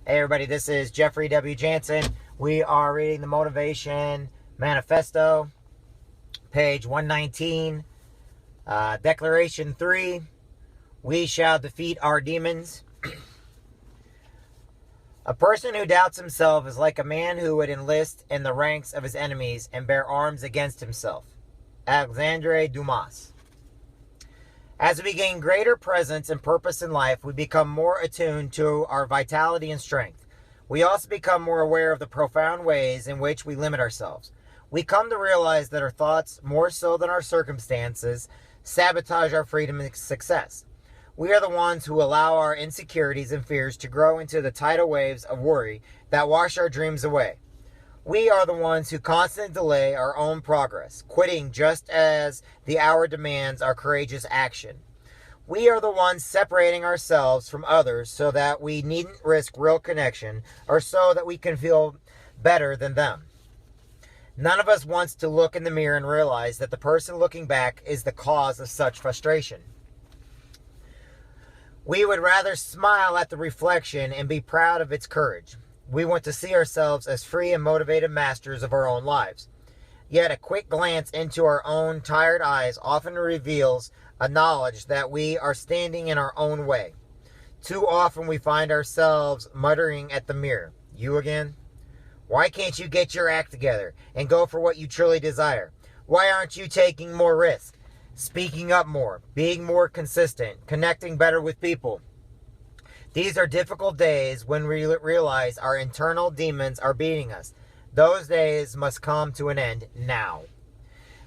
Hey everybody, this is Jeffrey W. Jansen. We are reading the Motivation Manifesto, page 119, Declaration 3, we shall defeat our demons. A person who doubts himself is like a man who would enlist in the ranks of his enemies and bear arms against himself. Alexandre Dumas. As we gain greater presence and purpose in life, we become more attuned to our vitality and strength. We also become more aware of the profound ways in which we limit ourselves. We come to realize that our thoughts, more so than our circumstances, sabotage our freedom and success. We are the ones who allow our insecurities and fears to grow into the tidal waves of worry that wash our dreams away. We are the ones who constantly delay our own progress, quitting just as the hour demands our courageous action. We are the ones separating ourselves from others so that we needn't risk real connection or so that we can feel better than them. None of us wants to look in the mirror and realize that the person looking back is the cause of such frustration. We would rather smile at the reflection and be proud of its courage. We want to see ourselves as free and motivated masters of our own lives. Yet a quick glance into our own tired eyes often reveals a knowledge that we are standing in our own way. Too often we find ourselves muttering at the mirror, "You again? Why can't you get your act together and go for what you truly desire? Why aren't you taking more risk, speaking up more, being more consistent, connecting better with people?" These are difficult days when we realize our internal demons are beating us. Those days must come to an end now.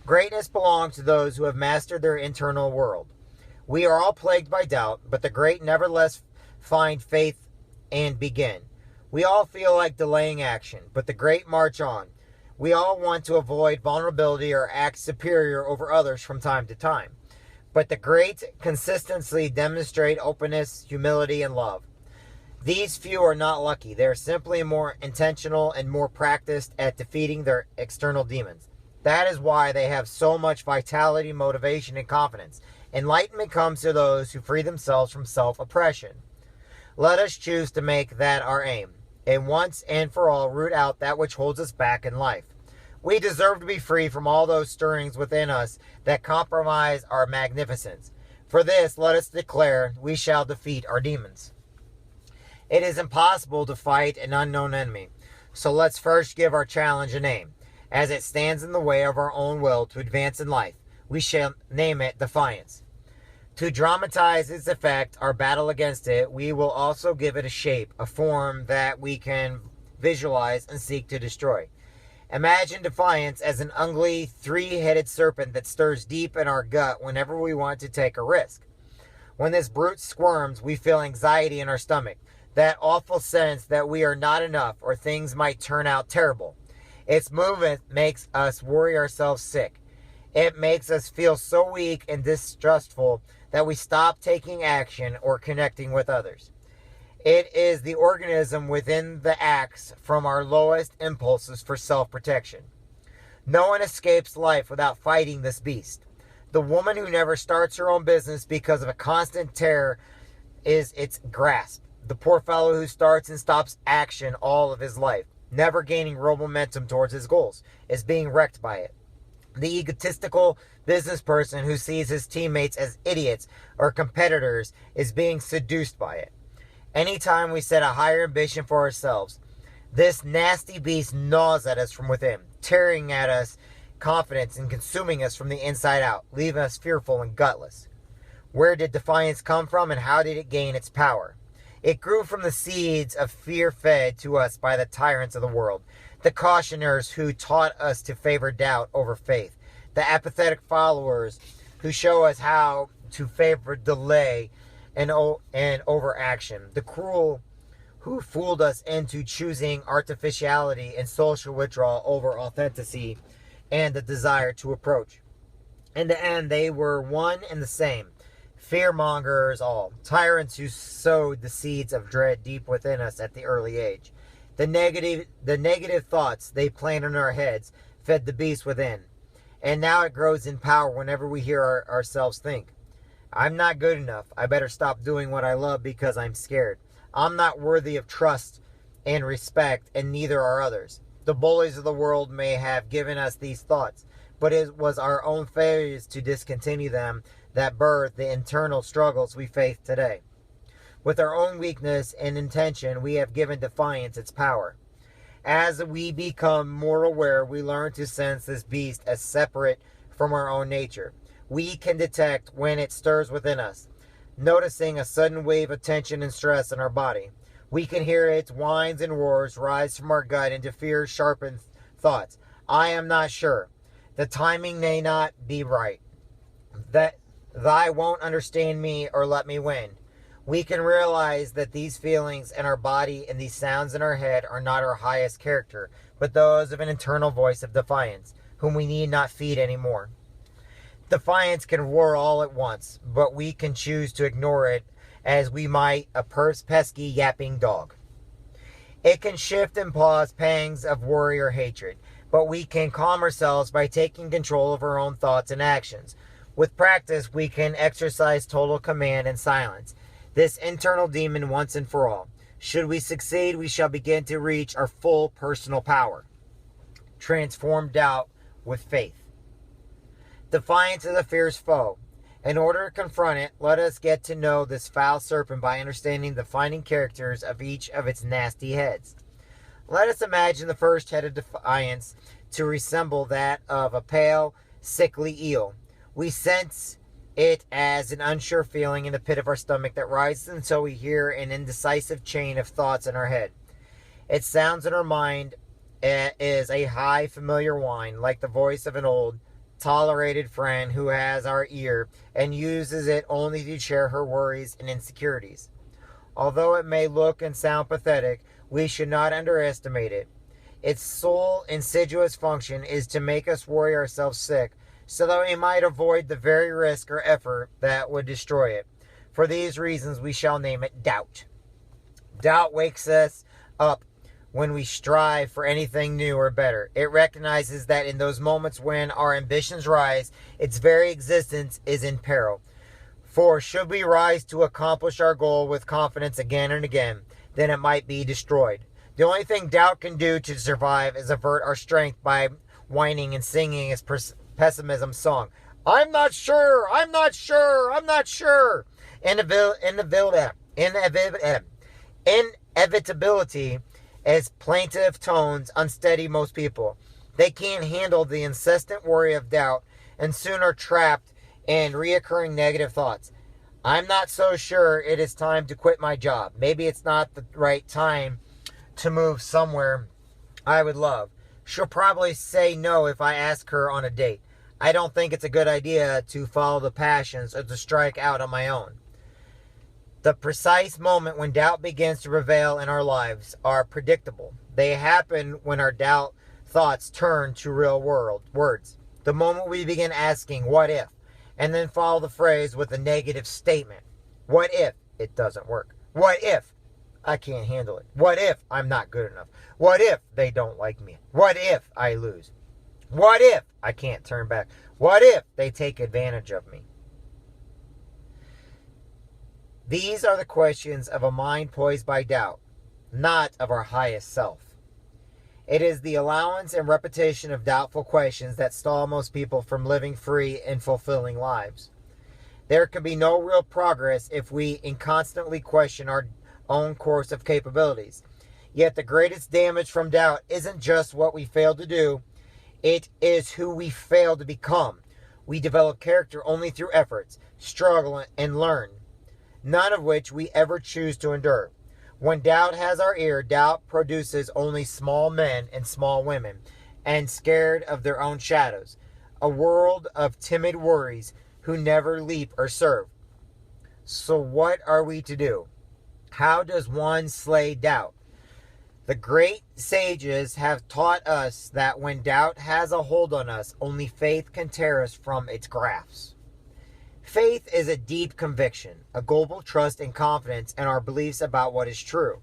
Greatness belongs to those who have mastered their internal world. We are all plagued by doubt, but the great nevertheless find faith and begin. We all feel like delaying action, but the great march on. We all want to avoid vulnerability or act superior over others from time to time. But the great consistently demonstrate openness, humility, and love. These few are not lucky. They are simply more intentional and more practiced at defeating their external demons. That is why they have so much vitality, motivation, and confidence. Enlightenment comes to those who free themselves from self-oppression. Let us choose to make that our aim, and once and for all root out that which holds us back in life. We deserve to be free from all those stirrings within us that compromise our magnificence. For this, let us declare, we shall defeat our demons. It is impossible to fight an unknown enemy, so let's first give our challenge a name. As it stands in the way of our own will to advance in life, we shall name it defiance. To dramatize its effect, our battle against it, we will also give it a shape, a form that we can visualize and seek to destroy. Imagine defiance as an ugly, three-headed serpent that stirs deep in our gut whenever we want to take a risk. When this brute squirms, we feel anxiety in our stomach, that awful sense that we are not enough or things might turn out terrible. Its movement makes us worry ourselves sick. It makes us feel so weak and distrustful that we stop taking action or connecting with others. It is the organism within the acts from our lowest impulses for self-protection. No one escapes life without fighting this beast. The woman who never starts her own business because of a constant terror is its grasp. The poor fellow who starts and stops action all of his life, never gaining real momentum towards his goals, is being wrecked by it. The egotistical business person who sees his teammates as idiots or competitors is being seduced by it. Anytime we set a higher ambition for ourselves, this nasty beast gnaws at us from within, tearing at us confidence and consuming us from the inside out, leaving us fearful and gutless. Where did defiance come from and how did it gain its power? It grew from the seeds of fear fed to us by the tyrants of the world, the cautioners who taught us to favor doubt over faith, the apathetic followers who show us how to favor delay and overaction, the cruel who fooled us into choosing artificiality and social withdrawal over authenticity and the desire to approach. In the end, they were one and the same. Fearmongers all, tyrants who sowed the seeds of dread deep within us at the early age. The negative thoughts they planted in our heads fed the beast within. And now it grows in power whenever we hear ourselves think, I'm not good enough. I better stop doing what I love because I'm scared. I'm not worthy of trust and respect, and neither are others. The bullies of the world may have given us these thoughts, but it was our own failures to discontinue them that birthed the internal struggles we face today. With our own weakness and intention, we have given defiance its power. As we become more aware, we learn to sense this beast as separate from our own nature. We can detect when it stirs within us, noticing a sudden wave of tension and stress in our body. We can hear its whines and roars rise from our gut into fear-sharpened thoughts. I am not sure. The timing may not be right. That thy won't understand me or let me win. We can realize that these feelings in our body and these sounds in our head are not our highest character, but those of an internal voice of defiance, whom we need not feed anymore. Defiance can roar all at once, but we can choose to ignore it as we might a pesky yapping dog. It can shift and pause pangs of worry or hatred, but we can calm ourselves by taking control of our own thoughts and actions. With practice, we can exercise total command and silence this internal demon once and for all. Should we succeed, we shall begin to reach our full personal power. Transform doubt with faith. Defiance is a fierce foe. In order to confront it, let us get to know this foul serpent by understanding the defining characters of each of its nasty heads. Let us imagine the first head of defiance to resemble that of a pale, sickly eel. We sense it as an unsure feeling in the pit of our stomach that rises until we hear an indecisive chain of thoughts in our head. It sounds in our mind is a high, familiar whine, like the voice of an old, tolerated friend who has our ear and uses it only to share her worries and insecurities. Although it may look and sound pathetic, we should not underestimate it. Its sole insidious function is to make us worry ourselves sick, so that we might avoid the very risk or effort that would destroy it. For these reasons, we shall name it doubt. Doubt wakes us up when we strive for anything new or better. It recognizes that in those moments when our ambitions rise, its very existence is in peril. For should we rise to accomplish our goal with confidence again and again, then it might be destroyed. The only thing doubt can do to survive is avert our strength by whining and singing its pessimism song. I'm not sure. I'm not sure. I'm not sure. Inevitability as plaintive tones unsteady most people. They can't handle the incessant worry of doubt and soon are trapped in reoccurring negative thoughts. I'm not so sure it is time to quit my job. Maybe it's not the right time to move somewhere I would love. She'll probably say no if I ask her on a date. I don't think it's a good idea to follow the passions or to strike out on my own. The precise moment when doubt begins to prevail in our lives are predictable. They happen when our doubt thoughts turn to real world words. The moment we begin asking, what if? And then follow the phrase with a negative statement. What if it doesn't work? What if I can't handle it? What if I'm not good enough? What if they don't like me? What if I lose? What if I can't turn back? What if they take advantage of me? These are the questions of a mind poised by doubt, not of our highest self. It is the allowance and repetition of doubtful questions that stall most people from living free and fulfilling lives. There can be no real progress if we constantly question our own course of capabilities. Yet the greatest damage from doubt isn't just what we fail to do, it is who we fail to become. We develop character only through efforts, struggle, and learn, none of which we ever choose to endure. When doubt has our ear, doubt produces only small men and small women, and scared of their own shadows, a world of timid worries who never leap or serve. So what are we to do? How does one slay doubt? The great sages have taught us that when doubt has a hold on us, only faith can tear us from its grasp. Faith is a deep conviction, a global trust and confidence in our beliefs about what is true.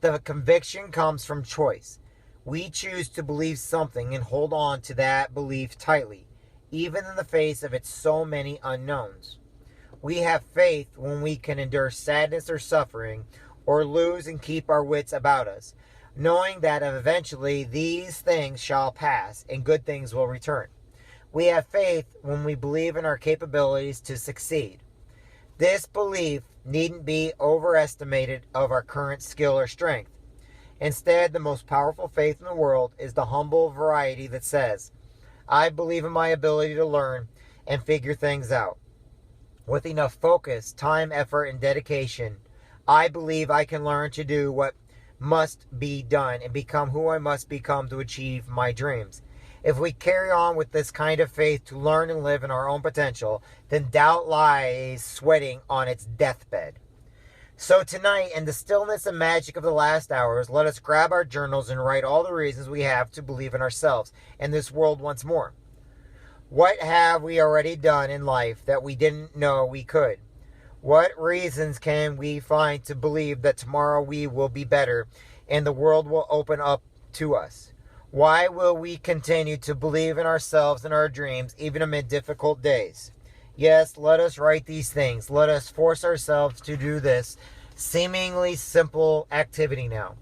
The conviction comes from choice. We choose to believe something and hold on to that belief tightly, even in the face of its so many unknowns. We have faith when we can endure sadness or suffering, or lose and keep our wits about us, knowing that eventually these things shall pass and good things will return. We have faith when we believe in our capabilities to succeed. This belief needn't be overestimated of our current skill or strength. Instead, the most powerful faith in the world is the humble variety that says, I believe in my ability to learn and figure things out. With enough focus, time, effort, and dedication, I believe I can learn to do what must be done and become who I must become to achieve my dreams. If we carry on with this kind of faith to learn and live in our own potential, then doubt lies sweating on its deathbed. So tonight, in the stillness and magic of the last hours, let us grab our journals and write all the reasons we have to believe in ourselves and this world once more. What have we already done in life that we didn't know we could? What reasons can we find to believe that tomorrow we will be better and the world will open up to us? Why will we continue to believe in ourselves and our dreams even amid difficult days? Yes, let us write these things. Let us force ourselves to do this seemingly simple activity now.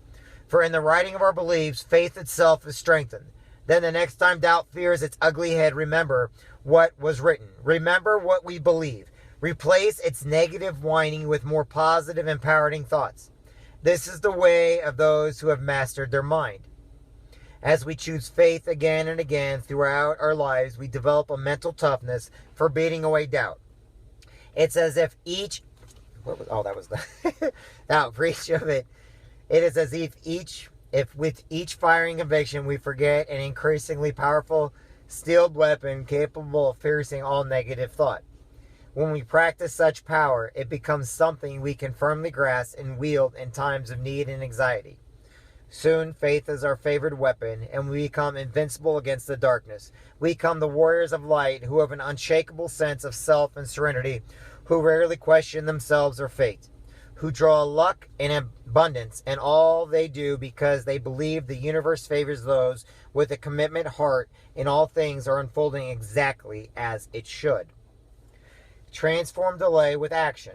For in the writing of our beliefs, faith itself is strengthened. Then the next time doubt rears its ugly head, remember what was written. Remember what we believe. Replace its negative whining with more positive, empowering thoughts. This is the way of those who have mastered their mind. As we choose faith again and again throughout our lives, we develop a mental toughness for beating away doubt. It's as if now for each of it, it is as if with each firing conviction we forget an increasingly powerful steeled weapon capable of piercing all negative thought. When we practice such power, it becomes something we can firmly grasp and wield in times of need and anxiety. Soon, faith is our favored weapon, and we become invincible against the darkness. We become the warriors of light who have an unshakable sense of self and serenity, who rarely question themselves or fate, who draw luck and abundance in all they do because they believe the universe favors those with a commitment heart and all things are unfolding exactly as it should. Transform delay with action.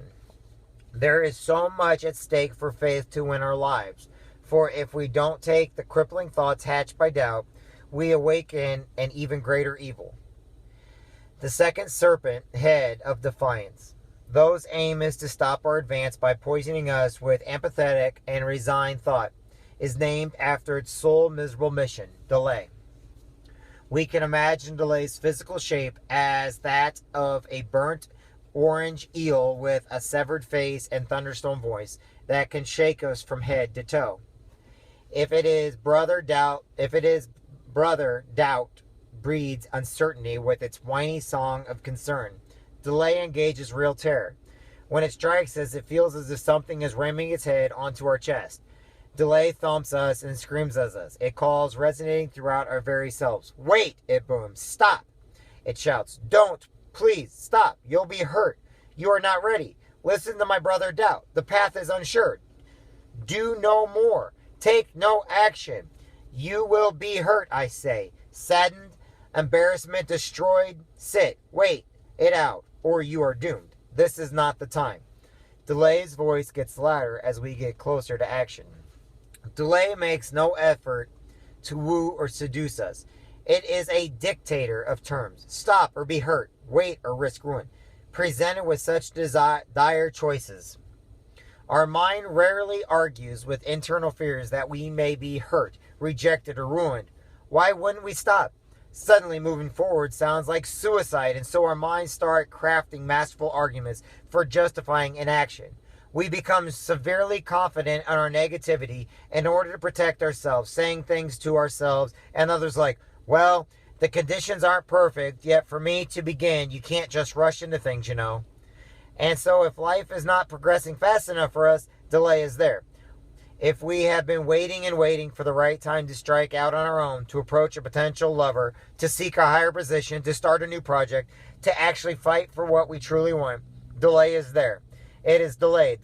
There is so much at stake for faith to win our lives. For if we don't take the crippling thoughts hatched by doubt, we awaken an even greater evil. The second serpent head of defiance. Those aim is to stop our advance by poisoning us with apathetic and resigned thought, is named after its sole miserable mission, delay. We can imagine delay's physical shape as that of a burnt orange eel with a severed face and thunderstorm voice that can shake us from head to toe. If it is brother doubt breeds uncertainty with its whiny song of concern. Delay engages real terror. When it strikes us, it feels as if something is ramming its head onto our chest. Delay thumps us and screams at us. It calls, resonating throughout our very selves. Wait, it booms. Stop, it shouts. Don't, please, stop. You'll be hurt. You are not ready. Listen to my brother doubt. The path is unsure. Do no more. Take no action. You will be hurt, I say. Saddened, embarrassment destroyed. Sit, wait it out, or you are doomed. This is not the time. Delay's voice gets louder as we get closer to action. Delay makes no effort to woo or seduce us. It is a dictator of terms. Stop or be hurt. Wait or risk ruin. Presented with such dire choices. Our mind rarely argues with internal fears that we may be hurt, rejected, or ruined. Why wouldn't we stop? Suddenly moving forward sounds like suicide, and so our minds start crafting masterful arguments for justifying inaction. We become severely confident in our negativity in order to protect ourselves, saying things to ourselves and others like, well, the conditions aren't perfect, yet for me to begin, you can't just rush into things, you know. And so if life is not progressing fast enough for us, delay is there. If we have been waiting and waiting for the right time to strike out on our own, to approach a potential lover, to seek a higher position, to start a new project, to actually fight for what we truly want, delay is there. It is delayed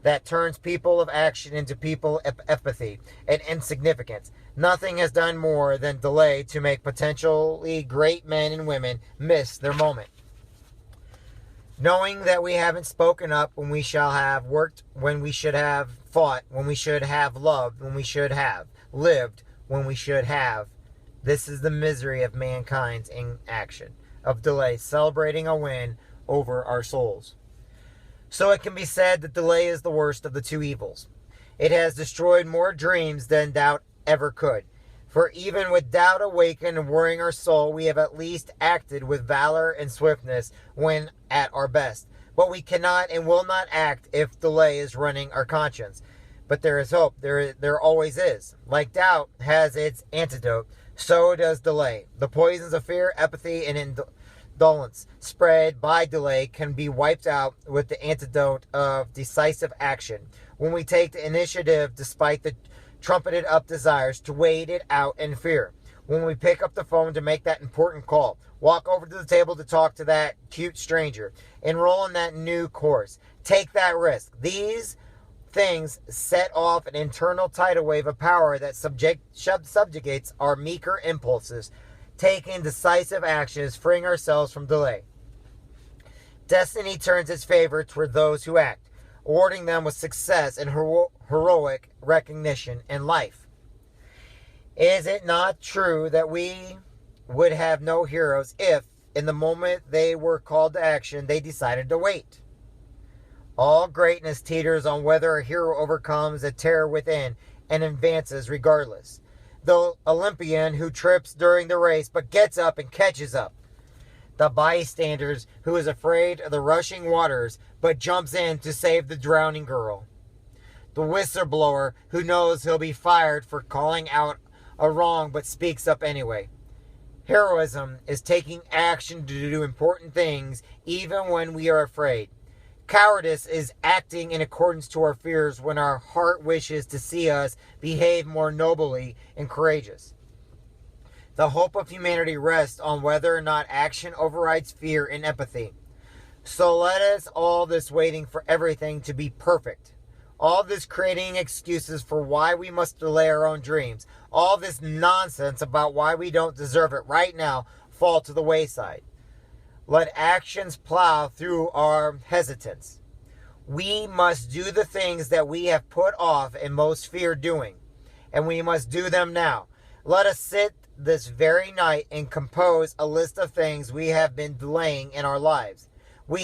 that turns people of action into people of apathy and insignificance. Nothing has done more than delay to make potentially great men and women miss their moment. Knowing that we haven't spoken up when we shall have, worked when we should have, fought when we should have, loved when we should have, lived when we should have. This is the misery of mankind's inaction, of delay, celebrating a win over our souls. So it can be said that delay is the worst of the two evils. It has destroyed more dreams than doubt ever could. For even with doubt awakened and worrying our soul, we have at least acted with valor and swiftness when at our best. But we cannot and will not act if delay is running our conscience. But there is hope. There always is. Like doubt has its antidote, so does delay. The poisons of fear, apathy, and indolence spread by delay can be wiped out with the antidote of decisive action. When we take the initiative despite the trumpeted up desires to wait it out in fear. When we pick up the phone to make that important call, walk over to the table to talk to that cute stranger, enroll in that new course, take that risk. These things set off an internal tidal wave of power that subjugates our meeker impulses. Taking decisive actions, freeing ourselves from delay. Destiny turns its favor toward those who act, awarding them with success and heroic recognition in life. Is it not true that we would have no heroes if, in the moment they were called to action, they decided to wait? All greatness teeters on whether a hero overcomes a terror within and advances regardless. The Olympian who trips during the race but gets up and catches up. The bystanders who is afraid of the rushing waters but jumps in to save the drowning girl. The whistleblower who knows he'll be fired for calling out a wrong but speaks up anyway. Heroism is taking action to do important things even when we are afraid. Cowardice is acting in accordance to our fears when our heart wishes to see us behave more nobly and courageous. The hope of humanity rests on whether or not action overrides fear and empathy. So let us all this waiting for everything to be perfect. All this creating excuses for why we must delay our own dreams. All this nonsense about why we don't deserve it right now fall to the wayside. Let actions plow through our hesitance. We must do the things that we have put off and most fear doing, and we must do them now. Let us sit this very night and compose a list of things we have been delaying in our lives. What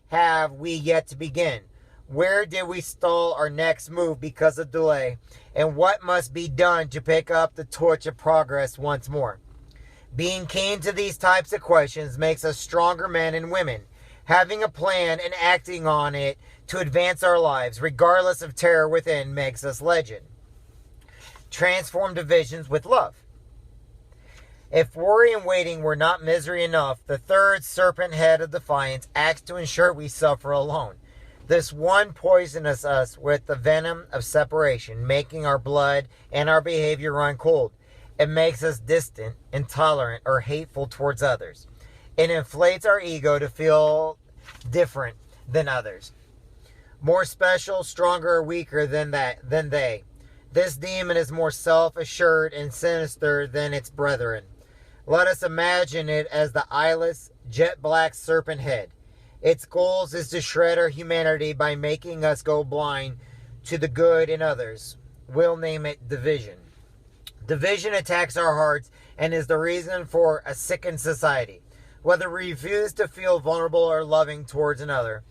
have we yet to begin? Where did we stall our next move because of delay? And what must be done to pick up the torch of progress once more? Being keen to these types of questions makes us stronger men and women. Having a plan and acting on it to advance our lives, regardless of terror within, makes us legend. Transform divisions with love. If worry and waiting were not misery enough, the third serpent head of defiance acts to ensure we suffer alone. This one poisons us with the venom of separation, making our blood and our behavior run cold. It makes us distant, intolerant, or hateful towards others. It inflates our ego to feel different than others, more special, stronger, or weaker than they. This demon is more self-assured and sinister than its brethren. Let us imagine it as the eyeless, jet-black serpent head. Its goal is to shred our humanity by making us go blind to the good in others. We'll name it division. Division attacks our hearts and is the reason for a sickened society. Whether we refuse to feel vulnerable or loving towards another,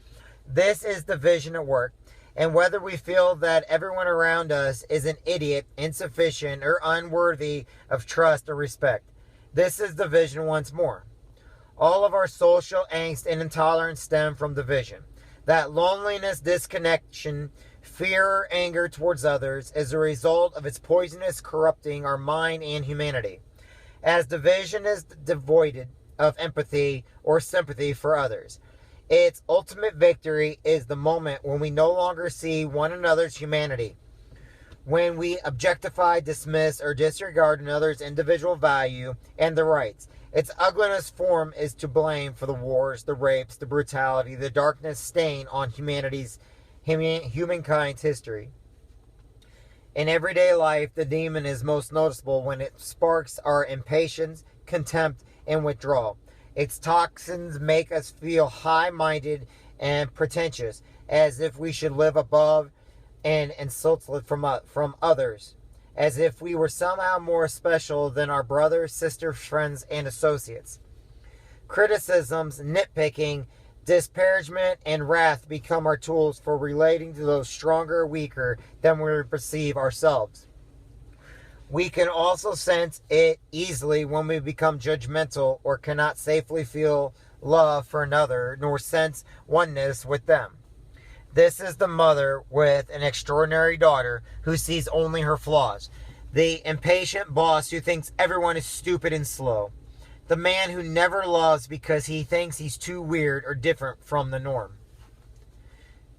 this is division at work. And whether we feel that everyone around us is an idiot, insufficient, or unworthy of trust or respect, this is division once more. All of our social angst and intolerance stem from division. That loneliness, disconnection, fear, or anger towards others is a result of its poisonous corrupting our mind and humanity. As division is devoid of empathy or sympathy for others, its ultimate victory is the moment when we no longer see one another's humanity, when we objectify, dismiss, or disregard another's individual value and their rights. Its ugliness form is to blame for the wars, the rapes, the brutality, the darkness stain on humankind's history. In everyday life, the demon is most noticeable when it sparks our impatience, contempt, and withdrawal. Its toxins make us feel high-minded and pretentious, as if we should live above and insulted from others, as if we were somehow more special than our brothers, sisters, friends, and associates. Criticisms, nitpicking, disparagement, and wrath become our tools for relating to those stronger or weaker than we perceive ourselves. We can also sense it easily when we become judgmental or cannot safely feel love for another nor sense oneness with them. This is the mother with an extraordinary daughter who sees only her flaws. The impatient boss who thinks everyone is stupid and slow. The man who never loves because he thinks he's too weird or different from the norm.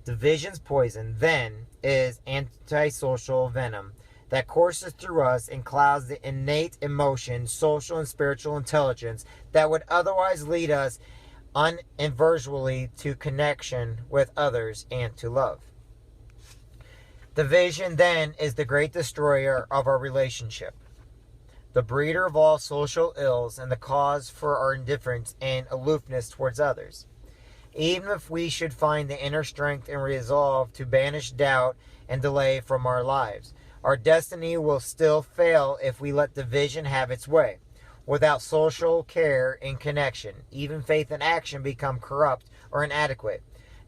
Division's poison, then, is antisocial venom that courses through us and clouds the innate emotion, social and spiritual intelligence that would otherwise lead us uninversably to connection with others and to love. Division, then, is the great destroyer of our relationship, the breeder of all social ills, and the cause for our indifference and aloofness towards others. Even if we should find the inner strength and resolve to banish doubt and delay from our lives, our destiny will still fail if we let division have its way. Without social care and connection, even faith and action become corrupt or inadequate.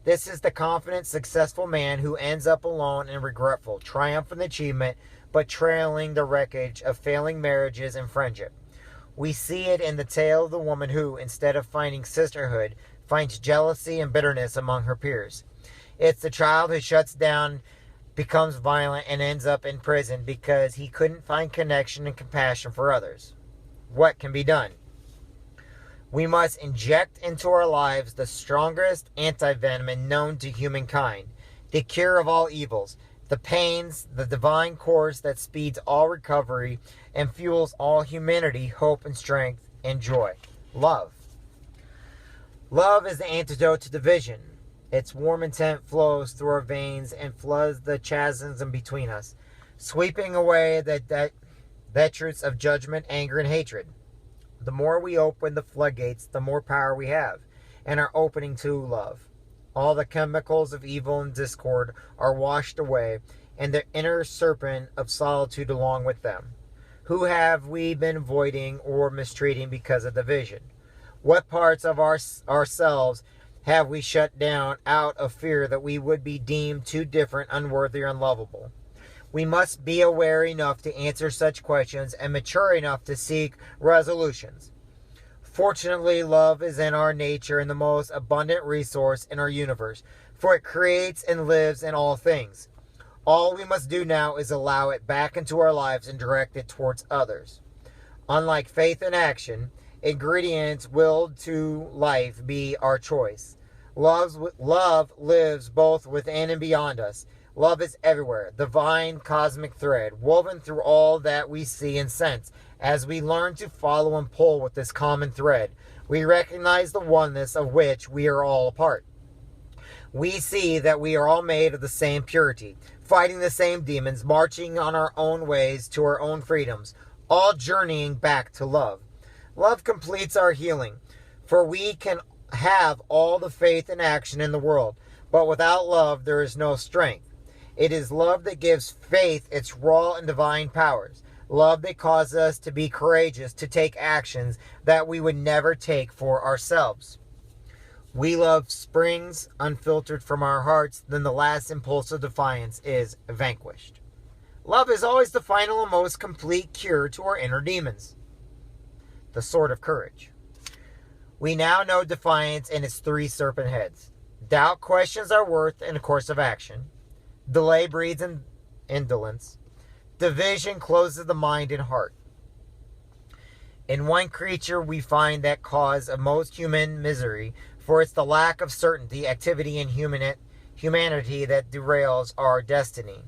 This is the confident, successful man who ends up alone and regretful, triumphant achievement, but trailing the wreckage of failing marriages and friendship. We see it in the tale of the woman who, instead of finding sisterhood, finds jealousy and bitterness among her peers. It's the child who shuts down, becomes violent, and ends up in prison because he couldn't find connection and compassion for others. What can be done? We must inject into our lives the strongest antivenom known to humankind, the cure of all evils, the pains, the divine course that speeds all recovery and fuels all humanity, hope and strength and joy. Love. Love is the antidote to division. Its warm intent flows through our veins and floods the chasms in between us, sweeping away the detritus of judgment, anger, and hatred. The more we open the floodgates, the more power we have, and are opening to love. All the chemicals of evil and discord are washed away, and the inner serpent of solitude along with them. Who have we been avoiding or mistreating because of division? What parts of ourselves have we shut down out of fear that we would be deemed too different, unworthy, or unlovable? We must be aware enough to answer such questions and mature enough to seek resolutions. Fortunately, love is in our nature and the most abundant resource in our universe, for it creates and lives in all things. All we must do now is allow it back into our lives and direct it towards others. Unlike faith and action, ingredients willed to life be our choice. Love lives both within and beyond us. Love is everywhere, divine cosmic thread, woven through all that we see and sense. As we learn to follow and pull with this common thread, we recognize the oneness of which we are all a part. We see that we are all made of the same purity, fighting the same demons, marching on our own ways to our own freedoms, all journeying back to love. Love completes our healing, for we can have all the faith and action in the world, but without love there is no strength. It is love that gives faith its raw and divine powers. Love that causes us to be courageous, to take actions that we would never take for ourselves. We love springs unfiltered from our hearts, then the last impulse of defiance is vanquished. Love is always the final and most complete cure to our inner demons. The sword of courage. We now know defiance and its three serpent heads. Doubt questions our worth and course of action. Delay breeds indolence. Division closes the mind and heart. In one creature we find that cause of most human misery, for it's the lack of certainty, activity, and humanity that derails our destiny.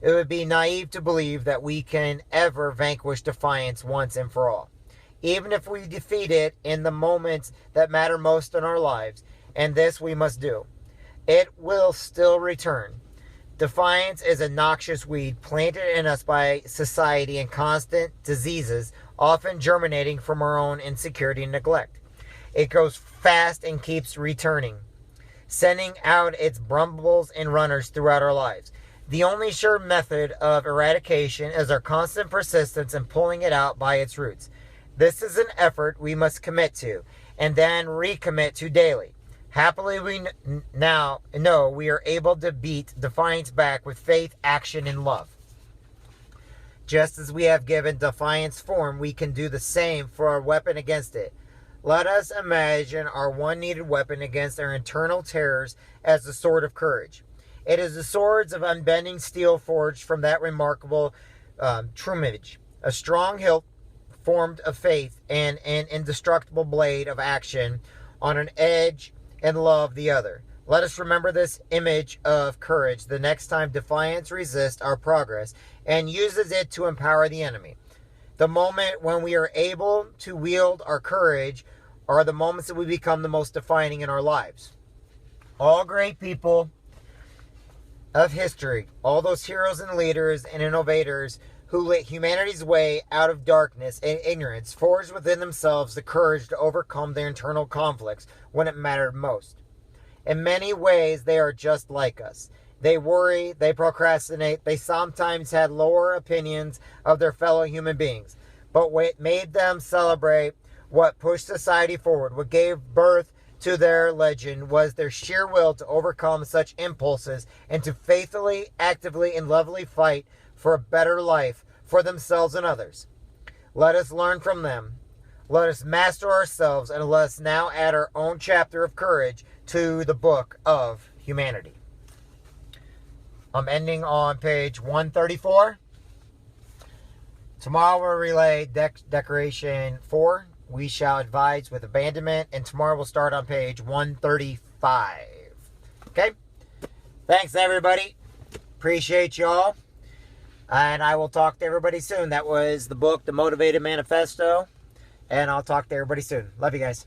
It would be naive to believe that we can ever vanquish defiance once and for all. Even if we defeat it in the moments that matter most in our lives, and this we must do, it will still return. Defiance is a noxious weed planted in us by society and constant diseases, often germinating from our own insecurity and neglect. It goes fast and keeps returning, sending out its brumbles and runners throughout our lives. The only sure method of eradication is our constant persistence in pulling it out by its roots. This is an effort we must commit to, and then recommit to daily. Happily, we now know we are able to beat defiance back with faith, action, and love. Just as we have given defiance form, we can do the same for our weapon against it. Let us imagine our one needed weapon against our internal terrors as the sword of courage. It is the swords of unbending steel forged from that remarkable trumage, a strong hilt formed of faith and an indestructible blade of action on an edge and love the other. Let us remember this image of courage the next time defiance resists our progress and uses it to empower the enemy. The moment when we are able to wield our courage are the moments that we become the most defining in our lives. All great people of history, all those heroes and leaders and innovators who lit humanity's way out of darkness and ignorance, forged within themselves the courage to overcome their internal conflicts when it mattered most. In many ways, they are just like us. They worry, they procrastinate, they sometimes had lower opinions of their fellow human beings. But what made them celebrate, what pushed society forward, what gave birth to their legend was their sheer will to overcome such impulses and to faithfully, actively, and lovingly fight for a better life for themselves and others. Let us learn from them. Let us master ourselves, and let us now add our own chapter of courage to the book of humanity. I'm ending on page 134. Tomorrow we'll relay Declaration 4. We shall advise with abandonment, and tomorrow we'll start on page 135. Okay? Thanks, everybody. Appreciate y'all. And I will talk to everybody soon. That was the book, The Motivated Manifesto. And I'll talk to everybody soon. Love you guys.